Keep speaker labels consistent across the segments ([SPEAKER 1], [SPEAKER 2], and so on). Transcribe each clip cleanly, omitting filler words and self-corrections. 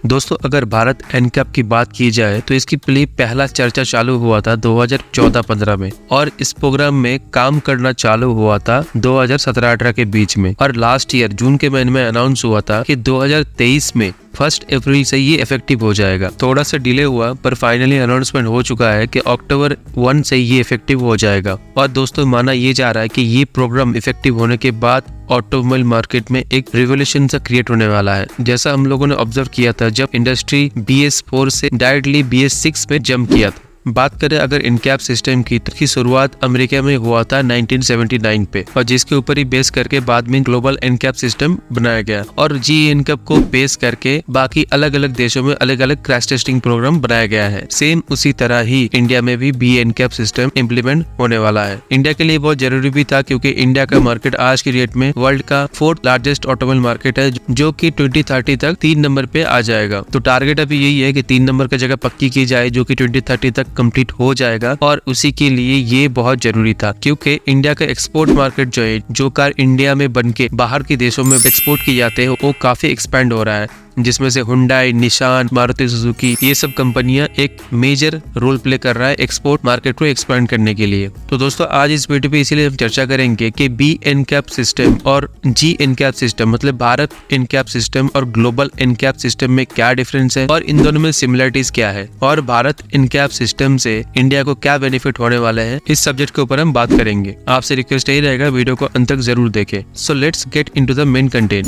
[SPEAKER 1] दोस्तों अगर भारत एनकैप की बात की जाए तो इसकी पहला चर्चा चालू हुआ था 2014-15 में और इस प्रोग्राम में काम करना चालू हुआ था 2017-18 के बीच में और लास्ट ईयर जून के महीने में अनाउंस हुआ था कि 2023 में 1 अप्रैल से ये इफेक्टिव हो जाएगा। थोड़ा सा डिले हुआ पर फाइनली अनाउंसमेंट हो चुका है कि अक्टूबर 1 से ये इफेक्टिव हो जाएगा। और दोस्तों माना ये जा रहा है कि ये प्रोग्राम इफेक्टिव होने के बाद ऑटोमोबाइल मार्केट में एक रिवोल्यूशन सा क्रिएट होने वाला है। जैसा हम लोगों ने ऑब्जर्व किया था जब इंडस्ट्री BS4 से डायरेक्टली BS6 में जंप किया था। बात करें अगर इनकैप सिस्टम की शुरुआत अमेरिका में हुआ था 1979 पे और जिसके ऊपर ही बेस करके बाद में ग्लोबल इनकैप सिस्टम बनाया गया और जी इनकैप को बेस करके बाकी अलग अलग देशों में अलग अलग क्रैश टेस्टिंग प्रोग्राम बनाया गया है। सेम उसी तरह ही इंडिया में भी बी इनकैप सिस्टम इम्प्लीमेंट होने वाला है। इंडिया के लिए बहुत जरूरी भी था क्योंकि इंडिया का मार्केट आज की डेट में वर्ल्ड का 4th लार्जेस्ट ऑटोमोबाइल मार्केट है जो कि 2030 तक 3 नंबर पे आ जाएगा। तो टारगेट अभी यही है कि 3 नंबर का जगह पक्की की जाए जो कि 2030 तक कंप्लीट हो जाएगा और उसी के लिए ये बहुत जरूरी था क्योंकि इंडिया का एक्सपोर्ट मार्केट जो है जो कार इंडिया में बनके बाहर के देशों में एक्सपोर्ट किए जाते हैं वो काफी एक्सपेंड हो रहा है, जिसमें से हुंडई, निशान, मारुति सुजुकी ये सब कंपनियां एक मेजर रोल प्ले कर रहा है एक्सपोर्ट मार्केट को एक्सपेंड करने के लिए। तो दोस्तों आज इस वीडियो पे इसीलिए हम चर्चा करेंगे कि बी इनकैप सिस्टम और जी इनकैप सिस्टम मतलब भारत इनकैप सिस्टम और ग्लोबल इनकैप सिस्टम में क्या डिफरेंस है और इन दोनों में सिमिलरिटीज क्या है और भारत इनकैप सिस्टम से इंडिया को क्या बेनिफिट होने वाले हैं। इस सब्जेक्ट के ऊपर हम बात करेंगे। आपसे रिक्वेस्ट यही रहेगा वीडियो को अंत तक जरूर देखें। So let's get into the main content.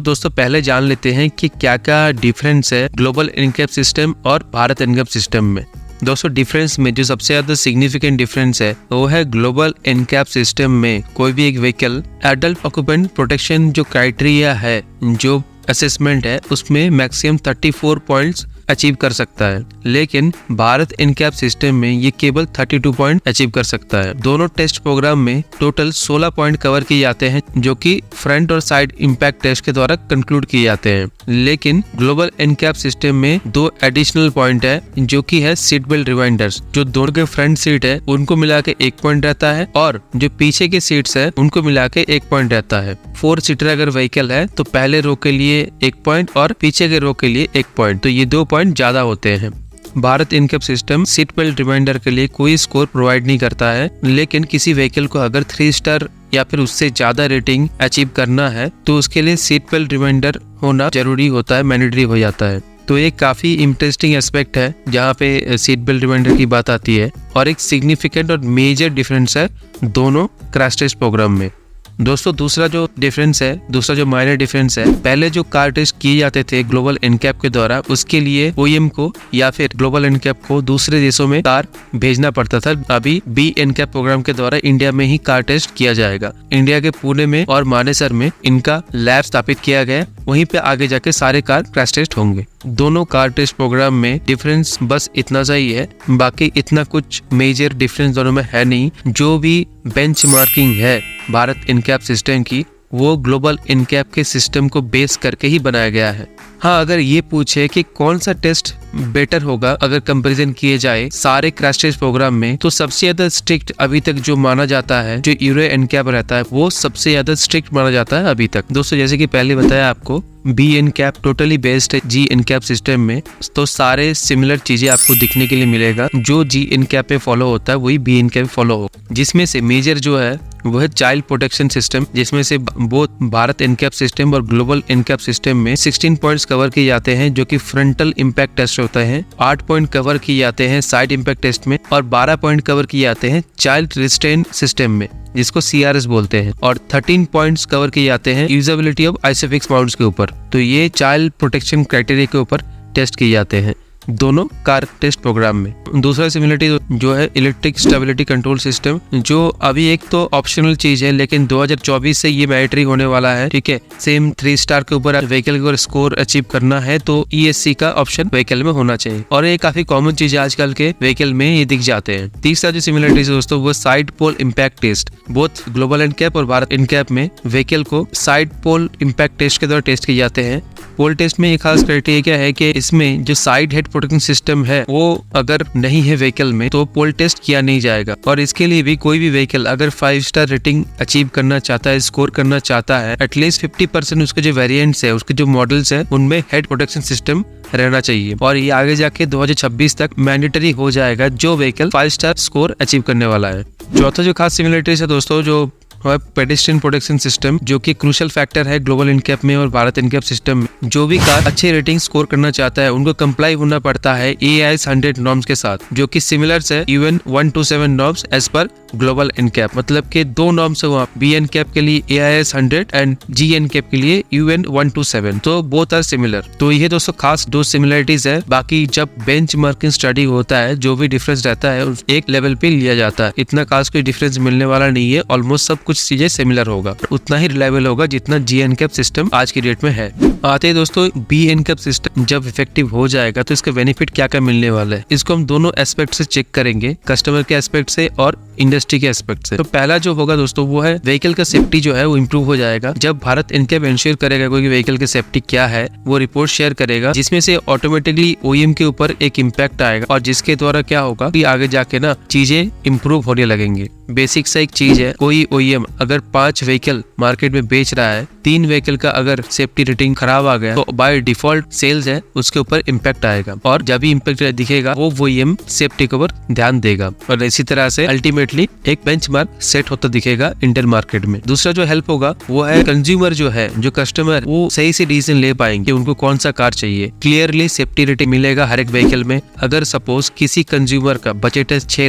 [SPEAKER 1] दोस्तों पहले जान लेते हैं कि क्या क्या डिफरेंस है ग्लोबल इनकैप सिस्टम और भारत इनकैप सिस्टम में। दोस्तों डिफरेंस में जो सबसे ज्यादा सिग्निफिकेंट डिफरेंस है वो है ग्लोबल इनकैप सिस्टम में कोई भी एक व्हीकल एडल्ट ऑक्यूपेंट प्रोटेक्शन जो क्राइटेरिया है जो असेसमेंट है उसमें मैक्सिमम 34 पॉइंट्स अचीव कर सकता है, लेकिन भारत इनकैप सिस्टम में ये केवल 32 पॉइंट अचीव कर सकता है। दोनों टेस्ट प्रोग्राम में टोटल 16 पॉइंट कवर किए जाते हैं जो कि फ्रंट और साइड इम्पैक्ट टेस्ट के द्वारा कंक्लूड किए जाते हैं, लेकिन ग्लोबल इनकैप सिस्टम में 2 एडिशनल पॉइंट है जो कि है सीट बेल्ट रिवाइंडर्स। जो दोनों के फ्रंट सीट है उनको मिला के 1 पॉइंट रहता है और जो पीछे के सीट्स है उनको मिला के 1 पॉइंट रहता है। 4 सीटर अगर व्हीकल है तो पहले रो के लिए 1 पॉइंट और पीछे के रो के लिए 1 पॉइंट, तो ये 2 पॉइंट ज्यादा होते हैं। Bharat NCAP system seat belt reminder के लिए कोई स्कोर प्रोवाइड नहीं करता है, लेकिन किसी व्हीकल को अगर 3 स्टार या फिर उससे ज्यादा रेटिंग अचीव करना है तो उसके लिए सीट बेल्ट रिमाइंडर होना जरूरी होता है, मैंडेटरी हो जाता है। तो ये काफी इंटरेस्टिंग एस्पेक्ट है जहाँ पे सीट बेल्ट रिमाइंडर की बात आती है और एक सिग्निफिकेंट और मेजर डिफरेंस है दोनों क्रैश टेस्ट प्रोग्राम में। दोस्तों दूसरा जो माइनर डिफरेंस है, पहले जो कार टेस्ट किए जाते थे ग्लोबल इनकैप के द्वारा उसके लिए OEM को या फिर ग्लोबल इनकैप को दूसरे देशों में कार भेजना पड़ता था। अभी बी इनकैप प्रोग्राम के द्वारा इंडिया में ही कार टेस्ट किया जाएगा। इंडिया के पुणे में और मानेसर में इनका लैब स्थापित किया गया, वहीं पे आगे जाके सारे कार क्रैश टेस्ट होंगे। दोनों कार टेस्ट प्रोग्राम में डिफरेंस बस इतना सा ही है, बाकी इतना कुछ मेजर डिफरेंस दोनों में है नहीं। जो भी बेंचमार्किंग है भारत इनकैप सिस्टम की वो ग्लोबल इनकैप के सिस्टम को बेस करके ही बनाया गया है। हाँ, अगर ये पूछे कि कौन सा टेस्ट बेटर होगा अगर कंपैरिजन किए जाए सारे क्रैश टेस्ट प्रोग्राम में, तो सबसे ज्यादा स्ट्रिक्ट अभी तक जो माना जाता है जो यूरो इनकैप रहता है वो सबसे ज्यादा स्ट्रिक्ट माना जाता है अभी तक। दोस्तों जैसे कि पहले बताया आपको बी इनकैप टोटली बेस्ड है जी इनकैप सिस्टम में, तो सारे सिमिलर चीजें आपको दिखने के लिए मिलेगा। जो जी इनकैप पे फॉलो होता है वही बी इनकैप फॉलो हो, जिसमें से मेजर जो है वो है चाइल्ड प्रोटेक्शन सिस्टम, जिसमें से बोथ भारत इनकैप सिस्टम और ग्लोबल इनकैप सिस्टम में 16 पॉइंट्स कवर किए जाते हैं जो कि फ्रंटल इम्पैक्ट टेस्ट होते हैं। 8 पॉइंट कवर किए जाते हैं साइड इम्पैक्ट टेस्ट में और 12 पॉइंट कवर किए जाते हैं चाइल्ड रिस्ट्रेन सिस्टम में जिसको CRS बोलते हैं और 13 पॉइंट्स कवर किए जाते हैं यूजेबिलिटी ऑफ आइसोफिक्स माउंट्स के ऊपर। तो ये चाइल्ड प्रोटेक्शन क्राइटेरिया के ऊपर टेस्ट किए जाते हैं दोनों कार टेस्ट प्रोग्राम में। दूसरा सिमिलरिटी जो है इलेक्ट्रिक स्टेबिलिटी कंट्रोल सिस्टम, जो अभी एक तो ऑप्शनल चीज है लेकिन 2024 से ये मैंडेटरी होने वाला है। ठीक है, सेम 3 स्टार के ऊपर व्हीकल को स्कोर अचीव करना है तो ESC का ऑप्शन व्हीकल में होना चाहिए और ये काफी कॉमन चीज है आजकल के व्हीकल में ये दिख जाते हैं। तीसरा जो सिमिलरिटी है दोस्तों वो side pole impact test. Both global NCAP और भारत इनकैप में व्हीकल को साइड पोल इम्पैक्ट टेस्ट के द्वारा टेस्ट किए जाते हैं पोल टेस्ट में एक खास क्राइटेरिया क्या है कि इसमें जो साइड हेड प्रोटेक्शन सिस्टम है वो अगर नहीं है व्हीकल में तो पोल टेस्ट किया नहीं जाएगा। और इसके लिए भी कोई भी व्हीकल अगर 5 स्टार रेटिंग अचीव करना चाहता है, स्कोर करना चाहता है, एटलीस्ट 50% उसके जो वेरिएंट्स है, उसके जो मॉडल्स है, उनमें हेड प्रोटेक्शन सिस्टम रहना चाहिए। और ये आगे जाके 2026 तक मैंडेटरी हो जाएगा जो व्हीकल 5 स्टार स्कोर अचीव करने वाला है। चौथा जो खास सिमिलरिटीज है दोस्तों, जो पेडेस्ट्रियन प्रोटेक्शन सिस्टम, जो कि क्रूशियल फैक्टर है ग्लोबल इनकैप में और भारत इनकैप सिस्टम में। जो भी कार अच्छे रेटिंग स्कोर करना चाहता है उनको कंप्लाई होना पड़ता है AIS 100 नॉर्म्स के साथ, जो कि सिमिलर है UN 127 norms as per global NCAP. मतलब के 2 नॉर्म्स है वहाँ, B इनकैप के लिए AIS 100 एंड G इनकैप के लिए UN 127, तो बोथ आर सिमिलर। तो ये दोस्तों खास 2 सिमिलरिटीज है। बाकी जब बेंचमार्किंग स्टडी होता है जो भी डिफरेंस रहता है एक लेवल पे लिया जाता है। इतना खास कोई डिफरेंस मिलने वाला नहीं है, ऑलमोस्ट सब कुछ चीजें सिमिलर होगा, उतना ही रिलायबल होगा जितना G इनकैप सिस्टम आज की डेट में है। आते हैं दोस्तों B इनकैप सिस्टम जब इफेक्टिव हो जाएगा तो इसका बेनिफिट क्या क्या मिलने वाला है, इसको हम दोनों एस्पेक्ट से चेक करेंगे, कस्टमर के एस्पेक्ट से और इंडस्ट्री के एस्पेक्ट से। तो पहला जो होगा दोस्तों वो है व्हीकल का सेफ्टी जो है वो इम्प्रूव हो जाएगा। जब भारत इनकैप इंश्योर करेगा कोई व्हीकल की सेफ्टी क्या है, वो रिपोर्ट शेयर करेगा, जिसमें से ऑटोमेटिकली OEM के ऊपर एक इम्पैक्ट आएगा और जिसके द्वारा क्या होगा कि आगे जाके ना चीजें इम्प्रूव होने लगेंगे। बेसिक सा एक चीज है, कोई OEM अगर 5 व्हीकल मार्केट में बेच रहा है, 3 व्हीकल का अगर सेफ्टी रेटिंग खराब आ गया तो बाय डिफॉल्ट सेल्स है उसके ऊपर इम्पैक्ट आएगा और जब भी इम्पैक्ट दिखेगा वो OEM सेफ्टी के ऊपर ध्यान देगा और इसी तरह से अल्टीमेटली एक बेंचमार्क सेट होता दिखेगा इंडियन मार्केट में। दूसरा जो हेल्प होगा वो है कंज्यूमर जो है, जो कस्टमर, वो सही से डिसीजन ले पाएंगे उनको कौन सा कार चाहिए। क्लियरली सेफ्टी रेटिंग मिलेगा हर एक व्हीकल में। अगर सपोज किसी कंज्यूमर का बजट है 6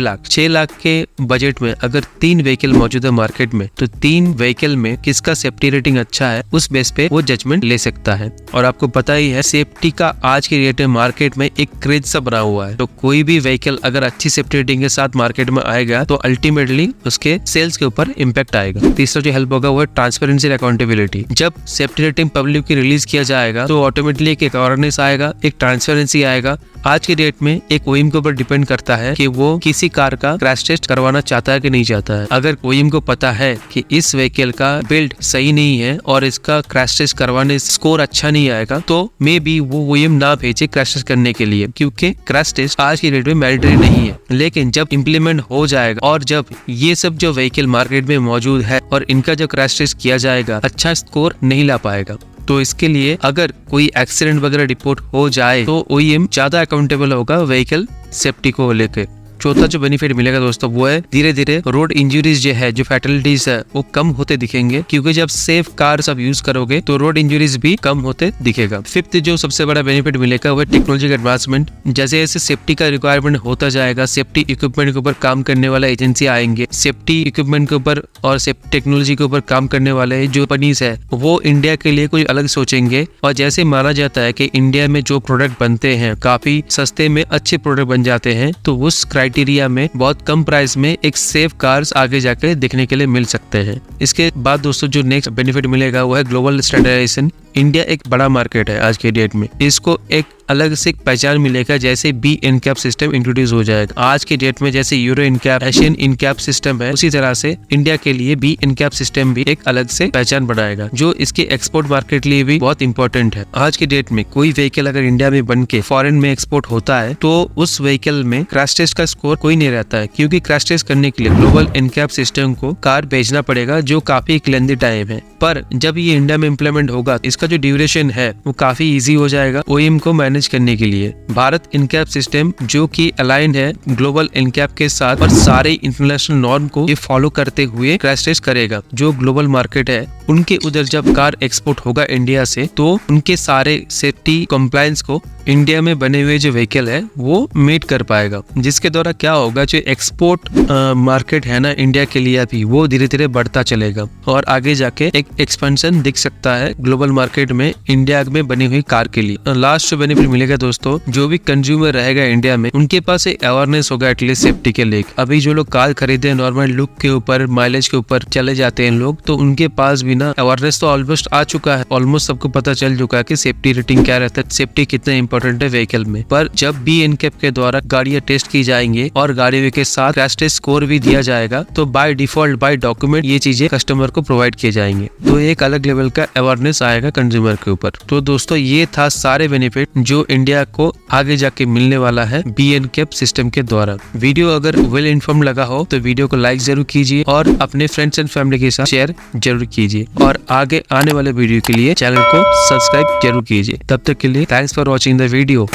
[SPEAKER 1] लाख के बजट में अगर 3 व्हीकल मौजूद है मार्केट में, तो 3 व्हीकल में किसका सेफ्टी रेटिंग अच्छा है उस बेस पे वो जजमेंट ले सकता है। और आपको पता ही है सेफ्टी का आज के डेट में मार्केट में एक क्रेज सा बना हुआ है, तो कोई भी व्हीकल अगर अच्छी सेफ्टी रेटिंग के साथ मार्केट में आएगा तो अल्टीमेटली उसके सेल्स के ऊपर इम्पैक्ट आएगा। तीसरा जो हेल्प होगा वो है ट्रांसपेरेंसी और अकाउंटेबिलिटी। जब सेफ्टी रेटिंग पब्लिक की रिलीज किया जाएगा तो ऑटोमेटिकली एक अवेयरनेस आएगा, एक ट्रांसपेरेंसी आएगा। आज के डेट में एक OEM के ऊपर डिपेंड करता है कि वो किसी कार का क्रैश टेस्ट करवाना चाहता है कि नहीं चाहता है। अगर OEM को पता है कि इस व्हीकल का बिल्ड सही नहीं है और इसका क्रैश टेस्ट करवाने स्कोर अच्छा नहीं आएगा तो मे बी वो OEM ना भेजे क्रैश टेस्ट करने के लिए, क्योंकि क्रैश टेस्ट आज की डेट में मैंडेटरी नहीं है। लेकिन जब इम्प्लीमेंट हो जाएगा और जब ये सब जो व्हीकल मार्केट में मौजूद है और इनका जो क्रैश टेस्ट किया जाएगा अच्छा स्कोर नहीं ला पाएगा। तो इसके लिए अगर कोई एक्सीडेंट वगैरह रिपोर्ट हो जाए तो OEM ज्यादा अकाउंटेबल होगा व्हीकल सेफ्टी को लेकर। चौथा जो बेनिफिट मिलेगा दोस्तों वो है धीरे धीरे रोड इंजरीज जो है, जो फैटलिटीज है वो कम होते दिखेंगे, क्योंकि जब सेफ कार्स आप यूज करोगे तो रोड इंजरीज भी कम होते दिखेगा। फिफ्थ जो सबसे बड़ा बेनिफिट मिलेगा वो है टेक्नोलॉजी का एडवांसमेंट। जैसे जैसे सेफ्टी का रिक्वायरमेंट होता जाएगा, सेफ्टी इक्विपमेंट के ऊपर काम करने वाला एजेंसी आएंगे, सेफ्टी इक्विपमेंट के ऊपर और टेक्नोलॉजी के ऊपर काम करने वाले जो कंपनीज है वो इंडिया के लिए कुछ अलग सोचेंगे। और जैसे माना जाता है कि इंडिया में जो प्रोडक्ट बनते हैं काफी सस्ते में अच्छे प्रोडक्ट बन जाते हैं, तो उस क्राइटेरिया में बहुत कम प्राइस में एक सेफ कार्स आगे जाकर देखने के लिए मिल सकते हैं। इसके बाद दोस्तों जो नेक्स्ट बेनिफिट मिलेगा वो है ग्लोबल स्टैंडर्डाइजेशन। इंडिया एक बड़ा मार्केट है आज के डेट में, इसको एक अलग से पहचान मिलेगा जैसे B इनकैप सिस्टम इंट्रोड्यूस हो जाएगा। आज के डेट में जैसे euro NCAP, Asian NCAP system है, उसी तरह से इंडिया के लिए B इनकैप सिस्टम भी एक अलग से पहचान बनाएगा, जो इसके एक्सपोर्ट मार्केट के लिए भी बहुत इंपॉर्टेंट है। आज के डेट में कोई व्हीकल अगर इंडिया में बन के फॉरेन में एक्सपोर्ट होता है तो उस व्हीकल में क्रैश टेस्ट का स्कोर कोई नहीं रहता है, क्योंकि क्रैश टेस्ट करने के लिए ग्लोबल इनकैप सिस्टम को कार भेजना पड़ेगा, जो काफी एक लेंथी टाइम है। पर जब ये इंडिया में इम्प्लीमेंट होगा इसका जो ड्यूरेशन है वो काफी इजी हो जाएगा OEM को मैनेज करने के लिए। भारत इनकैप सिस्टम जो कि अलाइंड है ग्लोबल इनकैप के साथ और सारे इंटरनेशनल नॉर्म को ये फॉलो करते हुए क्रैश टेस्ट करेगा। जो ग्लोबल मार्केट है उनके उधर जब कार एक्सपोर्ट होगा इंडिया से तो उनके सारे सेफ्टी कंप्लायंस को इंडिया में बने हुए जो व्हीकल है वो मीट कर पाएगा, जिसके द्वारा क्या होगा जो एक्सपोर्ट मार्केट है ना इंडिया के लिए अभी वो धीरे धीरे बढ़ता चलेगा और आगे जाके एक एक्सपेंशन दिख सकता है ग्लोबल मार्केट में इंडिया में बनी हुई कार के लिए। लास्ट जो बेनिफिट मिलेगा दोस्तों, जो भी कंज्यूमर रहेगा इंडिया में उनके पास एक अवेयरनेस होगा एटलीस्ट सेफ्टी के लिए। अभी जो लोग कार खरीदे नॉर्मल लुक के ऊपर, माइलेज के ऊपर चले जाते हैं लोग, तो उनके पास भी ना अवेयरनेस तो ऑलमोस्ट आ चुका है, ऑलमोस्ट सबको पता चल चुका है कि सेफ्टी रेटिंग क्या रहता है, सेफ्टी कितना इंपॉर्टेंट है व्हीकल में। पर जब भी एनकैप के द्वारा गाड़ियां टेस्ट की जाएंगे और गाड़ी के साथ क्रैश टेस्ट स्कोर भी दिया जाएगा, तो बाय डिफॉल्ट बाय डॉक्यूमेंट ये चीजें कस्टमर को प्रोवाइड किए जाएंगे। तो एक अलग लेवल का अवेयरनेस आएगा कंज्यूमर के ऊपर। तो दोस्तों ये था सारे बेनिफिट जो इंडिया को आगे जाके मिलने वाला है बी एनकैप सिस्टम के द्वारा। वीडियो अगर वेल इन्फॉर्म लगा हो तो वीडियो को लाइक जरूर कीजिए और अपने फ्रेंड्स एंड फैमिली के साथ शेयर जरूर कीजिए और आगे आने वाले वीडियो के लिए चैनल को सब्सक्राइब जरूर कीजिए। तब तक के लिए thanks for watching the video.